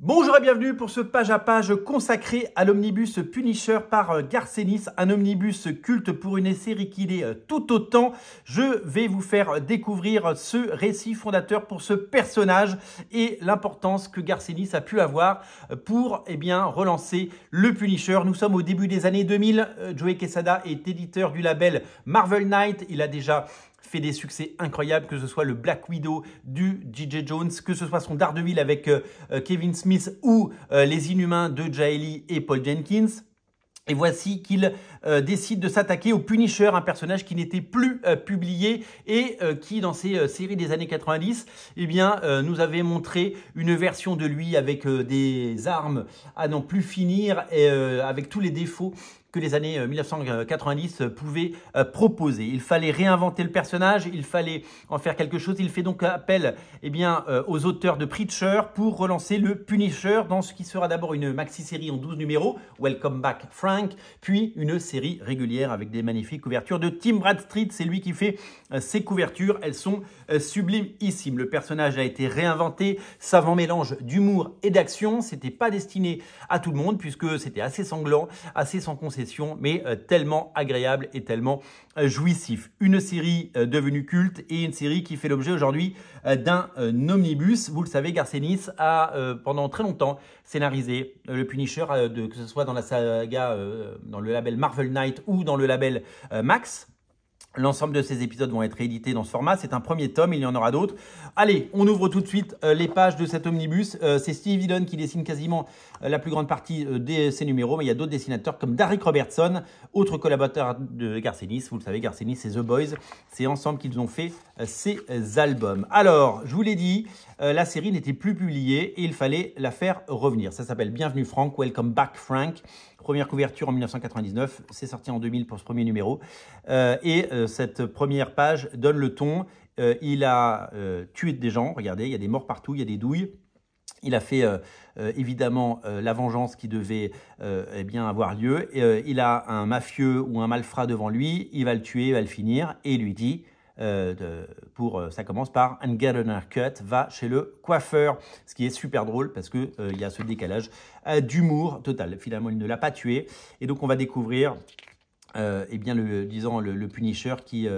Bonjour et bienvenue pour ce page à page consacré à l'omnibus Punisher par Garth Ennis, un omnibus culte pour une série qu'il est tout autant. Je vais vous faire découvrir ce récit fondateur pour ce personnage et l'importance que Garth Ennis a pu avoir pour relancer le Punisher. Nous sommes au début des années 2000. Joe Quesada est éditeur du label Marvel Knight. Il a déjà fait des succès incroyables, que ce soit le Black Widow du J.J. Jones, que ce soit son Daredevil avec Kevin Smith ou les Inhumains de Jaeli et Paul Jenkins. Et voici qu'il décide de s'attaquer au Punisher, un personnage qui n'était plus publié et qui, dans ces séries des années 90, nous avait montré une version de lui avec des armes à n'en plus finir et avec tous les défauts que les années 1990 pouvaient proposer. Il fallait réinventer le personnage, il fallait en faire quelque chose. Il fait donc appel aux auteurs de Preacher pour relancer le Punisher dans ce qui sera d'abord une maxi-série en 12 numéros, Welcome Back Frank, puis une série régulière avec des magnifiques couvertures de Tim Bradstreet. C'est lui qui fait ces couvertures. Elles sont sublimissimes. Le personnage a été réinventé, savant mélange d'humour et d'action. C'était pas destiné à tout le monde puisque c'était assez sanglant, assez sans concession, mais tellement agréable et tellement jouissif. Une série devenue culte et une série qui fait l'objet aujourd'hui d'un omnibus. Vous le savez, Garth Ennis a pendant très longtemps scénarisé le Punisher, que ce soit dans la saga, dans le label Marvel Knight ou dans le label Max. L'ensemble de ces épisodes vont être réédités dans ce format. C'est un premier tome, il y en aura d'autres. Allez, on ouvre tout de suite les pages de cet omnibus. C'est Steve Dillon qui dessine quasiment la plus grande partie de ces numéros, mais il y a d'autres dessinateurs comme Darick Robertson, autre collaborateur de Garth Ennis. Vous le savez, Garth Ennis et The Boys, c'est ensemble qu'ils ont fait ces albums. Alors, je vous l'ai dit, la série n'était plus publiée et il fallait la faire revenir. Ça s'appelle Bienvenue Frank, Welcome Back Frank. Première couverture en 1999, c'est sorti en 2000 pour ce premier numéro. Cette première page donne le ton. Il a tué des gens, regardez, il y a des morts partout, il y a des douilles. Il a fait évidemment la vengeance qui devait avoir lieu. Il a un mafieux ou un malfrat devant lui, il va le tuer, il va le finir et il lui dit... ça commence par « And get an haircut », va chez le coiffeur, ce qui est super drôle parce que il y a ce décalage d'humour total. Finalement, il ne l'a pas tué et donc on va découvrir le Punisher qui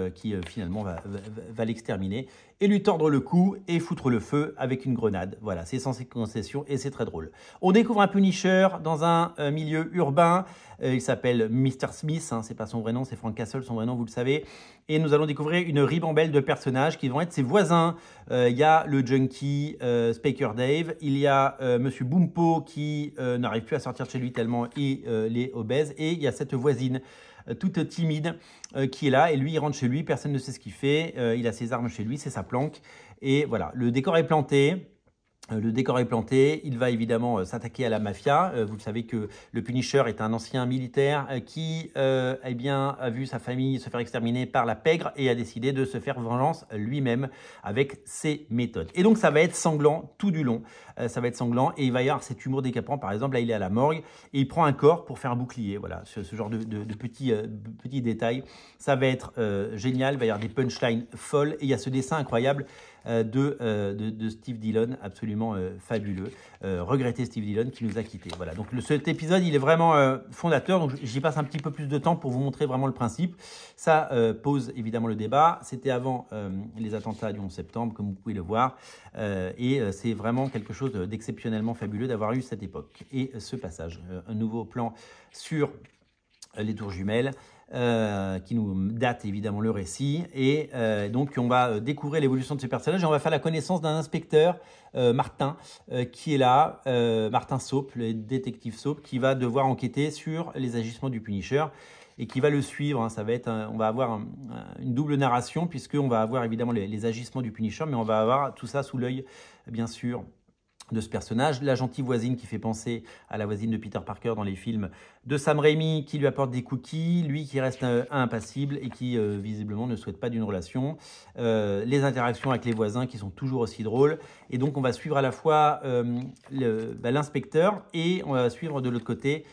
finalement va l'exterminer et lui tordre le cou et foutre le feu avec une grenade. Voilà, c'est sans concession et c'est très drôle. On découvre un Punisher dans un milieu urbain. Il s'appelle Mr. Smith, hein, c'est pas son vrai nom, c'est Frank Castle, son vrai nom, vous le savez. Et nous allons découvrir une ribambelle de personnages qui vont être ses voisins. Il y a le junkie Spaker Dave, il y a Monsieur Boompo qui n'arrive plus à sortir de chez lui tellement il est obèse, et il y a cette voisine toute timide qui est là, et lui il rentre chez lui, personne ne sait ce qu'il fait, il a ses armes chez lui, c'est sa planque, et voilà, le décor est planté. Il va évidemment s'attaquer à la mafia. Vous le savez que le Punisher est un ancien militaire qui a vu sa famille se faire exterminer par la pègre et a décidé de se faire vengeance lui-même avec ses méthodes. Et donc ça va être sanglant tout du long. Ça va être sanglant et il va y avoir cet humour décapant. Par exemple, là il est à la morgue et il prend un corps pour faire un bouclier. Voilà, ce genre de petits détails. Ça va être génial. Il va y avoir des punchlines folles et il y a ce dessin incroyable de Steve Dillon, absolument fabuleux. Regretter Steve Dillon qui nous a quittés. Voilà, donc cet épisode, il est vraiment fondateur, donc j'y passe un petit peu plus de temps pour vous montrer vraiment le principe. Ça pose évidemment le débat. C'était avant les attentats du 11 septembre, comme vous pouvez le voir, et c'est vraiment quelque chose d'exceptionnellement fabuleux d'avoir eu cette époque. Et ce passage, un nouveau plan sur les tours jumelles, qui nous date évidemment le récit, et donc on va découvrir l'évolution de ce personnage et on va faire la connaissance d'un inspecteur, Martin, qui est là, Martin Soap, le détective Soap, qui va devoir enquêter sur les agissements du Punisher et qui va le suivre. Hein. Ça va être on va avoir une double narration puisqu'on va avoir évidemment les agissements du Punisher, mais on va avoir tout ça sous l'œil, bien sûr, de ce personnage, la gentille voisine qui fait penser à la voisine de Peter Parker dans les films de Sam Raimi, qui lui apporte des cookies, lui qui reste impassible et qui visiblement ne souhaite pas d'une relation, les interactions avec les voisins qui sont toujours aussi drôles, et donc on va suivre à la fois l'inspecteur et on va suivre de l'autre côté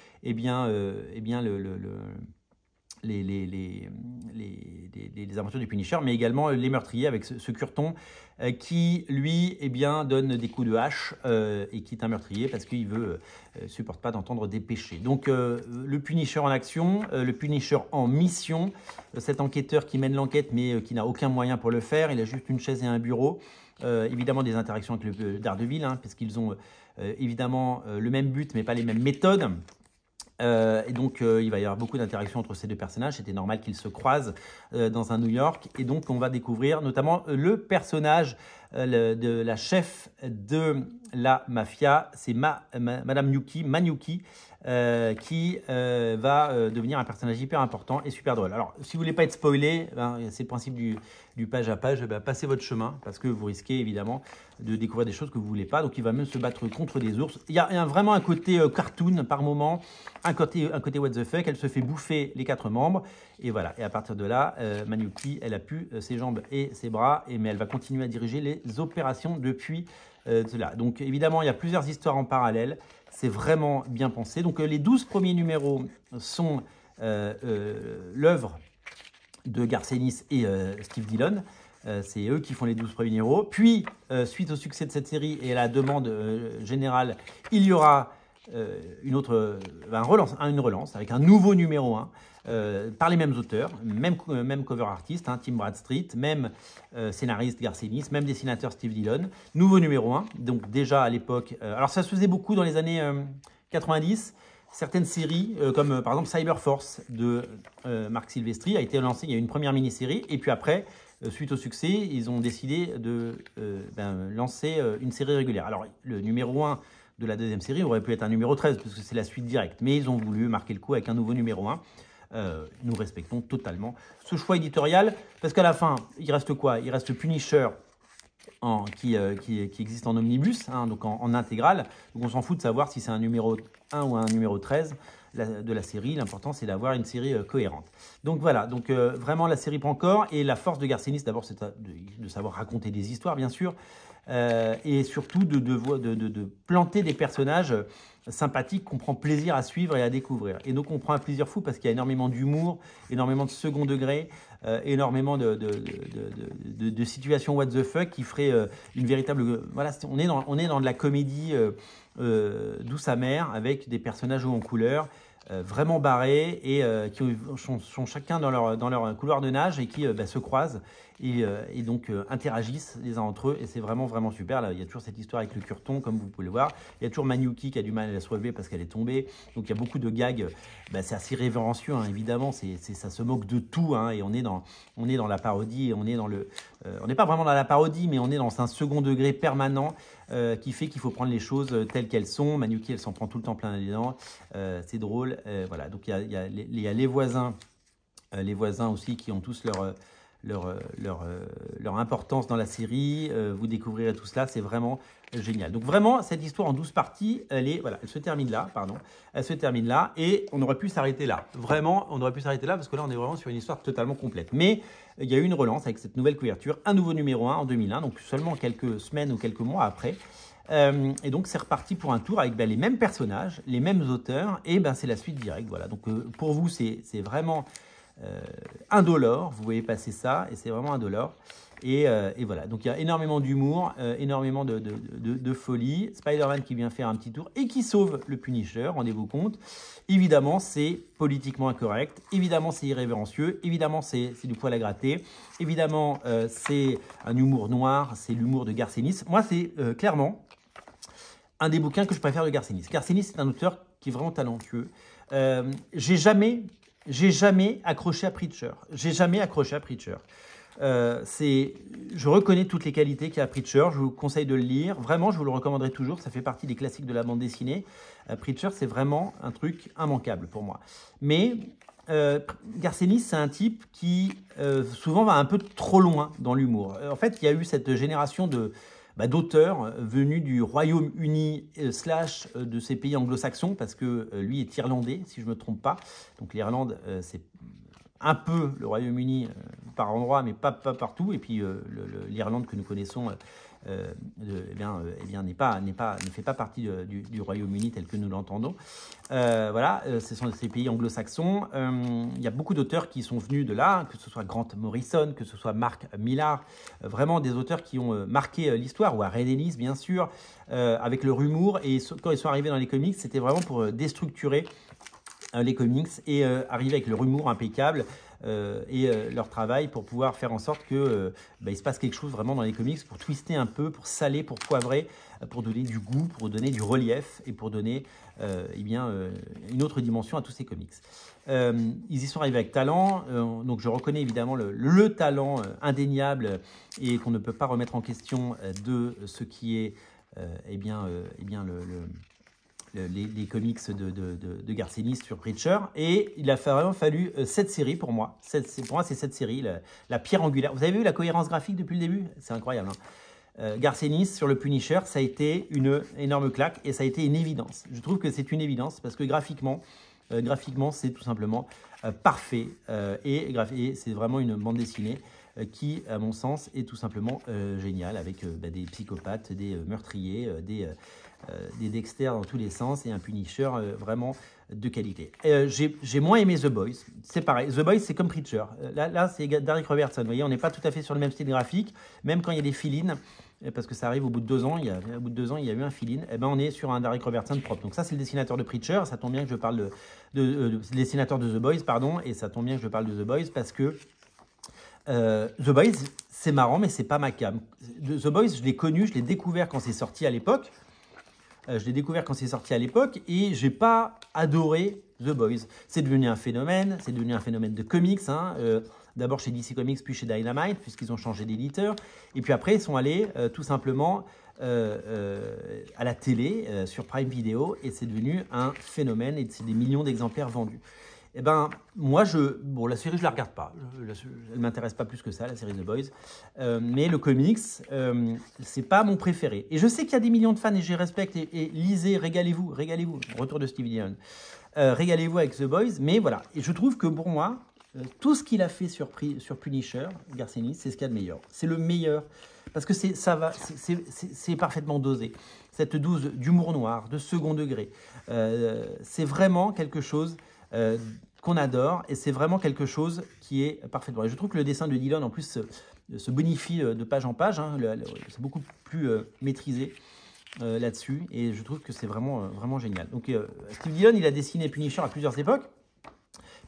les aventures du Punisher, mais également les meurtriers avec ce Curton qui, lui, eh bien, donne des coups de hache et qui est un meurtrier parce qu'il ne supporte pas d'entendre des péchés. Donc, le Punisher en action, le Punisher en mission, cet enquêteur qui mène l'enquête mais qui n'a aucun moyen pour le faire, il a juste une chaise et un bureau. Évidemment, des interactions avec le Daredevil, hein, parce qu'ils ont évidemment le même but mais pas les mêmes méthodes. Et donc, il va y avoir beaucoup d'interactions entre ces deux personnages. C'était normal qu'ils se croisent dans un New York. Et donc, on va découvrir notamment le personnage de la chef de la mafia. C'est Madame Manyuki, qui va devenir un personnage hyper important et super drôle. Alors, si vous ne voulez pas être spoilé, ben, c'est le principe du page à page, ben, passez votre chemin parce que vous risquez évidemment de découvrir des choses que vous ne voulez pas. Donc, il va même se battre contre des ours. Il y a vraiment un côté cartoon par moment, un côté what the fuck. Elle se fait bouffer les 4 membres et voilà. Et à partir de là, Manyuki, elle a pu ses jambes et ses bras, mais elle va continuer à diriger les opérations depuis cela. Donc, évidemment, il y a plusieurs histoires en parallèle. C'est vraiment bien pensé. Donc, les 12 premiers numéros sont l'œuvre de Garth Ennis et Steve Dillon. C'est eux qui font les 12 premiers numéros. Puis, suite au succès de cette série et à la demande générale, il y aura une relance avec un nouveau numéro 1 par les mêmes auteurs, même cover artiste, hein, Tim Bradstreet, même scénariste Garth Ennis, même dessinateur Steve Dillon. Nouveau numéro 1, donc déjà à l'époque. Alors ça se faisait beaucoup dans les années 90. Certaines séries, comme par exemple Cyber Force de Marc Silvestri, a été lancée. Il y a eu une première mini-série, et puis après, suite au succès, ils ont décidé de lancer une série régulière. Alors, le numéro 1 de la deuxième série aurait pu être un numéro 13, parce que c'est la suite directe. Mais ils ont voulu marquer le coup avec un nouveau numéro 1. Nous respectons totalement ce choix éditorial, parce qu'à la fin, il reste quoi? Il reste Punisher qui existe en omnibus, hein, donc en intégrale. Donc on s'en fout de savoir si c'est un numéro 1 ou un numéro 13 de la série. L'important, c'est d'avoir une série cohérente. Donc voilà, donc vraiment la série prend corps. Et la force de Garth Ennis, d'abord, c'est de savoir raconter des histoires, bien sûr, et surtout de planter des personnages sympathiques qu'on prend plaisir à suivre et à découvrir. Et donc on prend un plaisir fou parce qu'il y a énormément d'humour, énormément de second degré, énormément de situations what the fuck qui ferait une véritable... voilà, on est dans de la comédie douce amère avec des personnages hauts en couleur, vraiment barrés et qui sont chacun dans leur couloir de nage et qui se croisent et donc interagissent les uns entre eux, et c'est vraiment vraiment super. Là, il y a toujours cette histoire avec le Curton, comme vous pouvez le voir. Il y a toujours Manyuki qui a du mal à la se relever parce qu'elle est tombée, donc il y a beaucoup de gags. C'est assez révérencieux, hein, évidemment, ça se moque de tout, hein, et on est dans la parodie, on n'est pas vraiment dans la parodie, mais on est dans un second degré permanent qui fait qu'il faut prendre les choses telles qu'elles sont. Manyuki, elle s'en prend tout le temps plein les dents, c'est drôle. Voilà, donc il y a les voisins aussi qui ont tous leur importance dans la série. Vous découvrirez tout cela, c'est vraiment génial. Donc vraiment, cette histoire en 12 parties, elle se termine là, elle se termine là, et on aurait pu s'arrêter là. Vraiment, on aurait pu s'arrêter là, parce que là, on est vraiment sur une histoire totalement complète. Mais il y a eu une relance avec cette nouvelle couverture, un nouveau numéro 1 en 2001, donc seulement quelques semaines ou quelques mois après. Et donc, c'est reparti pour un tour avec les mêmes personnages, les mêmes auteurs, et c'est la suite directe. Voilà. Donc, pour vous, c'est vraiment... indolore, vous voyez passer ça, et c'est vraiment indolore. Et voilà, donc il y a énormément d'humour, énormément de folie. Spider-Man qui vient faire un petit tour et qui sauve le Punisher, rendez-vous compte. Évidemment, c'est politiquement incorrect. Évidemment, c'est irrévérencieux. Évidemment, c'est du poil à gratter. Évidemment, c'est un humour noir. C'est l'humour de Garth Ennis. Moi, c'est clairement un des bouquins que je préfère de Garth Ennis. Garth Ennis, c'est un auteur qui est vraiment talentueux. J'ai jamais accroché à Preacher. J'ai jamais accroché à Preacher. Je reconnais toutes les qualités qu'il y a à Preacher. Je vous conseille de le lire. Vraiment, je vous le recommanderai toujours. Ça fait partie des classiques de la bande dessinée. Preacher, c'est vraiment un truc immanquable pour moi. Mais Garth Ennis, c'est un type qui souvent va un peu trop loin dans l'humour. En fait, il y a eu cette génération d'auteurs venus du Royaume-Uni / de ces pays anglo-saxons, parce que lui est irlandais, si je ne me trompe pas. Donc l'Irlande, c'est un peu le Royaume-Uni par endroit, mais pas partout. Et puis l'Irlande que nous connaissons ne fait pas partie du Royaume-Uni tel que nous l'entendons. Voilà, ce sont ces pays anglo-saxons. Il y a beaucoup d'auteurs qui sont venus de là, que ce soit Grant Morrison, que ce soit Mark Millar, vraiment des auteurs qui ont marqué l'histoire, ou Warren Ellis bien sûr, avec leur humour. Et quand ils sont arrivés dans les comics, c'était vraiment pour déstructurer les comics et arriver avec leur humour impeccable leur travail pour pouvoir faire en sorte que il se passe quelque chose vraiment dans les comics, pour twister un peu, pour saler, pour poivrer, pour donner du goût, pour donner du relief et pour donner une autre dimension à tous ces comics. Ils y sont arrivés avec talent, donc je reconnais évidemment le talent indéniable et qu'on ne peut pas remettre en question de ce qui est les comics de Garcenis sur Preacher. Et il a vraiment fallu cette série pour moi. Pour moi, c'est cette série, la pierre angulaire. Vous avez vu la cohérence graphique depuis le début? C'est incroyable. Garcenis sur le Punisher, ça a été une énorme claque et ça a été une évidence. Je trouve que c'est une évidence parce que graphiquement c'est tout simplement parfait. Et c'est vraiment une bande dessinée qui, à mon sens, est tout simplement géniale, avec des psychopathes, des meurtriers, des Dexter dans tous les sens et un Punisher vraiment de qualité. J'ai moins aimé The Boys, c'est pareil. The Boys, c'est comme Preacher. Là c'est Darick Robertson. Vous voyez, on n'est pas tout à fait sur le même style graphique, même quand il y a des fill-in, parce que ça arrive au bout de 2 ans. Il y a eu un fill-in. Et ben, on est sur un Darick Robertson propre. Donc ça, c'est le dessinateur de Preacher. Ça tombe bien que je parle le dessinateur de The Boys, pardon, et ça tombe bien que je parle de The Boys parce que The Boys, c'est marrant, mais c'est pas ma cam. The Boys, je l'ai connu, je l'ai découvert quand c'est sorti à l'époque. Et j'ai pas adoré The Boys. C'est devenu un phénomène, de comics. D'abord chez DC Comics, puis chez Dynamite, puisqu'ils ont changé d'éditeur. Et puis après, ils sont allés tout simplement à la télé, sur Prime Video, et c'est devenu un phénomène, et c'est des millions d'exemplaires vendus. Eh ben, moi, la série, je la regarde pas. Elle m'intéresse pas plus que ça, la série The Boys. Mais le comics, c'est pas mon préféré. Et je sais qu'il y a des millions de fans et je les respecte. Et lisez, régalez-vous. Retour de Steve Dillon. Régalez-vous avec The Boys. Mais voilà. Et je trouve que pour moi, tout ce qu'il a fait sur Punisher, Garcenis, c'est ce qu'il y a de meilleur. C'est le meilleur. Parce que c'est parfaitement dosé. Cette dose d'humour noir, de second degré. C'est vraiment quelque chose qu'on adore, et c'est vraiment quelque chose qui est parfaitement. Et je trouve que le dessin de Dillon en plus se bonifie de page en page, c'est beaucoup plus maîtrisé là-dessus, et je trouve que c'est vraiment génial. Donc Steve Dillon, il a dessiné Punisher à plusieurs époques,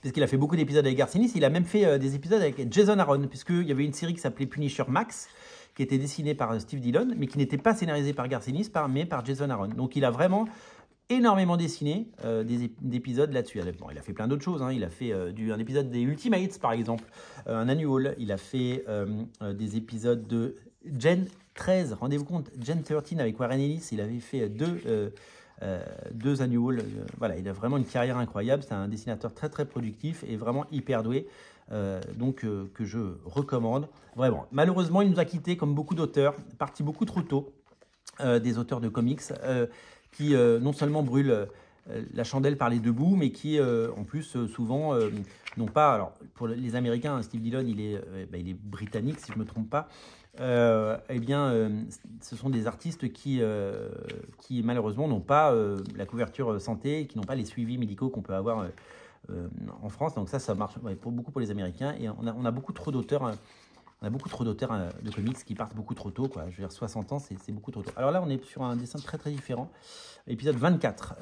puisqu'il a fait beaucoup d'épisodes avec Garcenis. Il a même fait des épisodes avec Jason Aaron, puisqu'il y avait une série qui s'appelait Punisher Max, qui était dessinée par Steve Dillon, mais qui n'était pas scénarisée par Garcenis, mais par Jason Aaron. Donc il a vraiment énormément dessiné des épisodes là-dessus. Bon, il a fait plein d'autres choses. Il a fait un épisode des Ultimates, par exemple, un annual. Il a fait des épisodes de Gen 13. Rendez-vous compte, Gen 13 avec Warren Ellis. Il avait fait deux annuals. Voilà, il a vraiment une carrière incroyable. C'est un dessinateur très très productif et vraiment hyper doué. Que je recommande. Vraiment. Malheureusement, il nous a quittés comme beaucoup d'auteurs, parti beaucoup trop tôt, des auteurs de comics, qui non seulement brûlent la chandelle par les deux bouts, mais qui en plus souvent n'ont pas. Alors pour les Américains, Steve Dillon, il est britannique si je ne me trompe pas. Ce sont des artistes qui malheureusement n'ont pas la couverture santé, qui n'ont pas les suivis médicaux qu'on peut avoir en France. Donc ça marche beaucoup pour les Américains, et on a beaucoup trop d'auteurs. On a beaucoup trop d'auteurs de comics qui partent beaucoup trop tôt, quoi. Je veux dire, 60 ans, c'est beaucoup trop tôt. Alors là, on est sur un dessin très très différent. Épisode 24.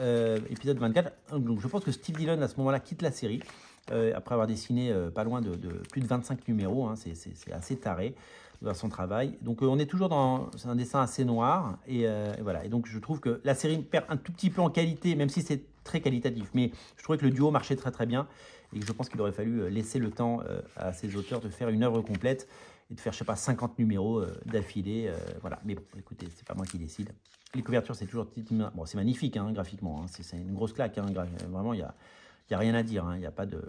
Donc je pense que Steve Dillon, à ce moment-là, quitte la série, après avoir dessiné pas loin de plus de 25 numéros. C'est assez taré dans son travail. Donc on est toujours c'est un dessin assez noir. Et voilà. Et donc je trouve que la série perd un tout petit peu en qualité, même si c'est très qualitatif. Mais je trouvais que le duo marchait très très bien. Et que je pense qu'il aurait fallu laisser le temps à ces auteurs de faire une œuvre complète et de faire, je sais pas, 50 numéros d'affilée. Voilà. Mais bon, écoutez, c'est pas moi qui décide. Les couvertures, c'est toujours... Bon, c'est magnifique, graphiquement. C'est une grosse claque. Vraiment, il n'y a rien à dire. Il n'y a pas de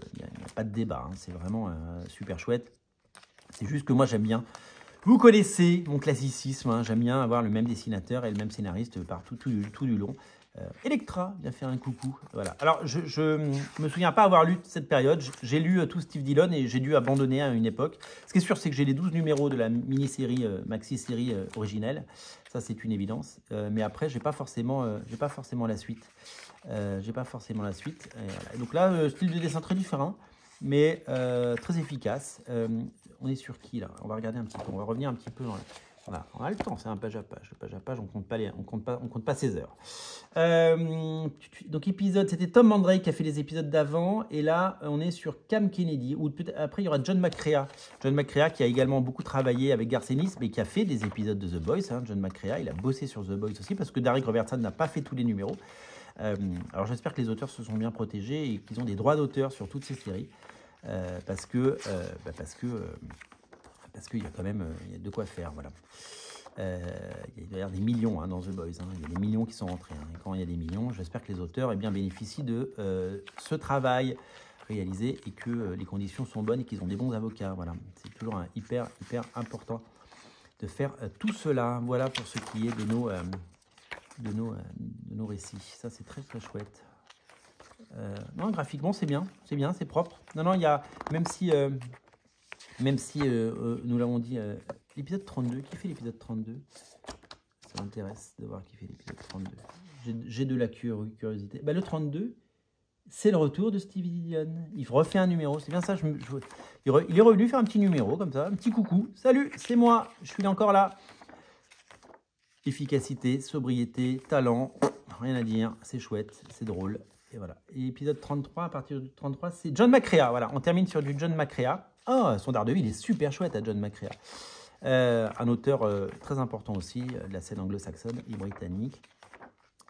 débat. C'est vraiment super chouette. C'est juste que moi, j'aime bien Vous connaissez mon classicisme, hein, j'aime bien avoir le même dessinateur et le même scénariste partout, tout du long. Electra vient faire un coucou. Voilà. Alors, je me souviens pas avoir lu cette période. J'ai lu tout Steve Dillon et j'ai dû abandonner à une époque. Ce qui est sûr, c'est que j'ai les 12 numéros de la mini-série, maxi-série originelle. Ça, c'est une évidence. Mais après, j'ai pas forcément la suite. J'ai pas forcément la suite. Voilà. Donc là, style de dessin très différent, mais très efficace. On est sur qui là? On va regarder un petit peu. On va revenir un petit peu dans voilà, on a le temps, c'est un page à page. Le page à page, on compte pas 16 heures. Donc épisode, c'était Tom Mandrake qui a fait les épisodes d'avant. Et là, on est sur Cam Kennedy. Ou après, il y aura John McCrea. John McCrea qui a également beaucoup travaillé avec Garth Ennis, mais qui a fait des épisodes de The Boys. Hein. John McCrea, il a bossé sur The Boys aussi, parce que Derek Robertson n'a pas fait tous les numéros. Alors j'espère que les auteurs se sont bien protégés et qu'ils ont des droits d'auteur sur toutes ces séries. Parce qu'il y a quand même il y a de quoi faire, voilà. Il doit y avoir des millions hein, dans The Boys, hein. Il y a des millions qui sont rentrés. Hein. Et quand il y a des millions, j'espère que les auteurs eh bien, bénéficient de ce travail réalisé et que les conditions sont bonnes et qu'ils ont des bons avocats. Voilà. C'est toujours hyper important de faire tout cela. Voilà pour ce qui est de nos récits. Ça, c'est très chouette. Non, graphiquement, c'est bien, c'est propre. Non, il y a, même si nous l'avons dit, l'épisode 32, qui fait l'épisode 32? Ça m'intéresse de voir qui fait l'épisode 32. J'ai de la curiosité. Bah, le 32, c'est le retour de Steve Dillon. Il refait un numéro, c'est bien ça. Il est revenu faire un petit numéro comme ça, un petit coucou. Salut, c'est moi, je suis encore là. Efficacité, sobriété, talent, rien à dire, c'est chouette, c'est drôle. Et voilà. Et épisode 33, à partir du 33, c'est John McCrea. Voilà, on termine sur du John McCrea. Oh, son Daredevil est super chouette à John McCrea. Un auteur très important aussi de la scène anglo-saxonne et britannique.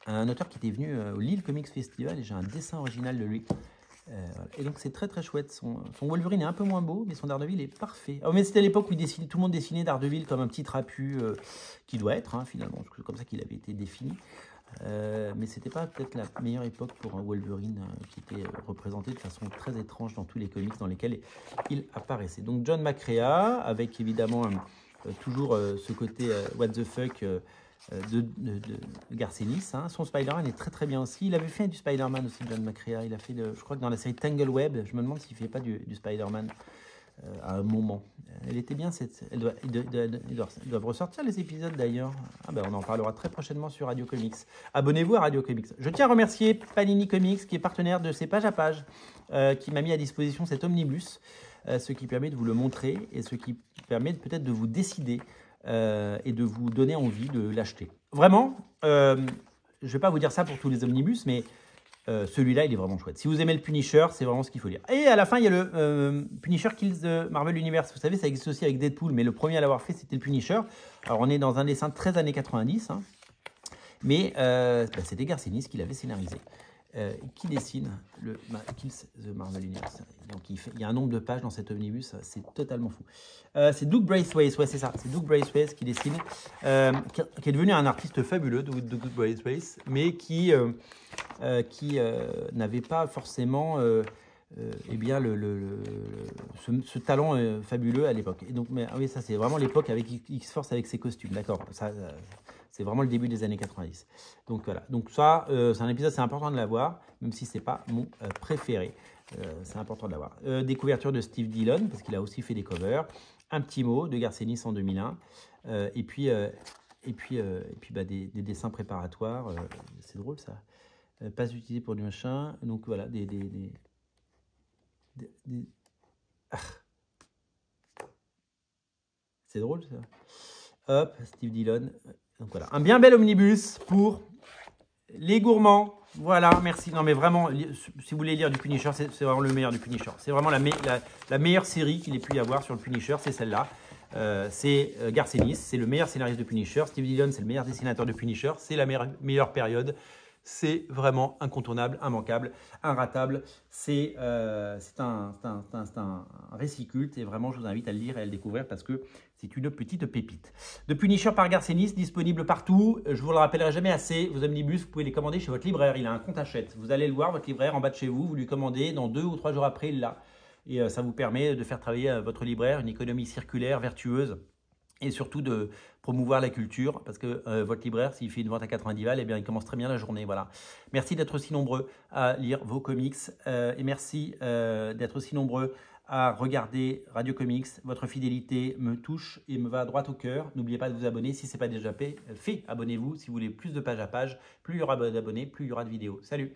Un auteur qui était venu au Lille Comics Festival et j'ai un dessin original de lui. Voilà. Et donc c'est très chouette. Son Wolverine est un peu moins beau, mais son Daredevil est parfait. Oh, mais c'était à l'époque où tout le monde dessinait Daredevil comme un petit trapu qui doit être, hein, finalement. C'est comme ça qu'il avait été défini. Mais c'était pas peut-être la meilleure époque pour un Wolverine qui était représenté de façon très étrange dans tous les comics dans lesquels il apparaissait. Donc John McCrea, avec évidemment toujours ce côté what the fuck de Garth Ennis. Hein. Son Spider-Man est très bien aussi. Il avait fait du Spider-Man aussi, John McCrea. Il a fait, je crois que dans la série Tangle Web, je me demande s'il ne fait pas du Spider-Man à un moment. Elle était bien, ils doivent ressortir les épisodes d'ailleurs. Ah ben, on en parlera très prochainement sur Radio Comics. Abonnez-vous à Radio Comics. Je tiens à remercier Panini Comics qui est partenaire de ces pages à pages, qui m'a mis à disposition cet omnibus, ce qui permet de vous le montrer et ce qui permet peut-être de vous décider et de vous donner envie de l'acheter. Vraiment, je ne vais pas vous dire ça pour tous les omnibus, mais celui-là, il est vraiment chouette. Si vous aimez le Punisher, c'est vraiment ce qu'il faut lire. Et à la fin, il y a le Punisher Kills the Marvel Universe. Vous savez, ça existe aussi avec Deadpool, mais le premier à l'avoir fait, c'était le Punisher. Alors, on est dans un dessin très années 90, hein, mais c'était Garth Ennis qui l'avait scénarisé. Qui dessine le Kills the Marvel Universe. Donc, il y a un nombre de pages dans cet omnibus, c'est totalement fou. C'est Doug Braithwaite, ouais, c'est ça. C'est Doug Braithwaite qui dessine, qui est devenu un artiste fabuleux, Doug Braithwaite, mais qui n'avait pas forcément eh bien, ce talent fabuleux à l'époque. Et donc, oui, ça, c'est vraiment l'époque avec X-Force avec ses costumes, d'accord. C'est vraiment le début des années 90. Donc voilà. Donc ça, c'est un épisode, c'est important de l'avoir, même si c'est pas mon préféré. C'est important de l'avoir. Des couvertures de Steve Dillon, parce qu'il a aussi fait des covers. Un petit mot de Garth Ennis en 2001. Et puis des dessins préparatoires. C'est drôle ça. Pas utilisé pour du machin. Donc voilà, Ah. C'est drôle ça. Hop, Steve Dillon. Donc voilà, un bien bel omnibus pour les gourmands. Voilà, merci. Non mais vraiment, si vous voulez lire du Punisher, c'est vraiment le meilleur du Punisher. C'est vraiment la meilleure série qu'il ait pu y avoir sur le Punisher, c'est celle-là. C'est Garth Ennis, c'est le meilleur scénariste de Punisher. Steve Dillon, c'est le meilleur dessinateur de Punisher. C'est la meilleure période. C'est vraiment incontournable, immanquable, inratable. C'est un récit culte et vraiment je vous invite à le lire et à le découvrir parce que c'est une petite pépite. De Punisher par Garth Ennis, disponible partout. Je vous le rappellerai jamais assez, vos omnibus, vous pouvez les commander chez votre libraire. Il a un compte achète. Vous allez le voir, votre libraire en bas de chez vous, vous lui commandez, dans 2 ou 3 jours après, il l'a. Et ça vous permet de faire travailler votre libraire, une économie circulaire, vertueuse. et surtout de promouvoir la culture, parce que votre libraire, s'il fait une vente à 90 balles, eh bien, il commence très bien la journée. Voilà. Merci d'être aussi nombreux à lire vos comics, et merci d'être aussi nombreux à regarder Radio Comics. Votre fidélité me touche et me va droit au cœur. N'oubliez pas de vous abonner si ce n'est pas déjà fait. Abonnez-vous si vous voulez plus de page à page. Plus il y aura d'abonnés, plus il y aura de vidéos. Salut!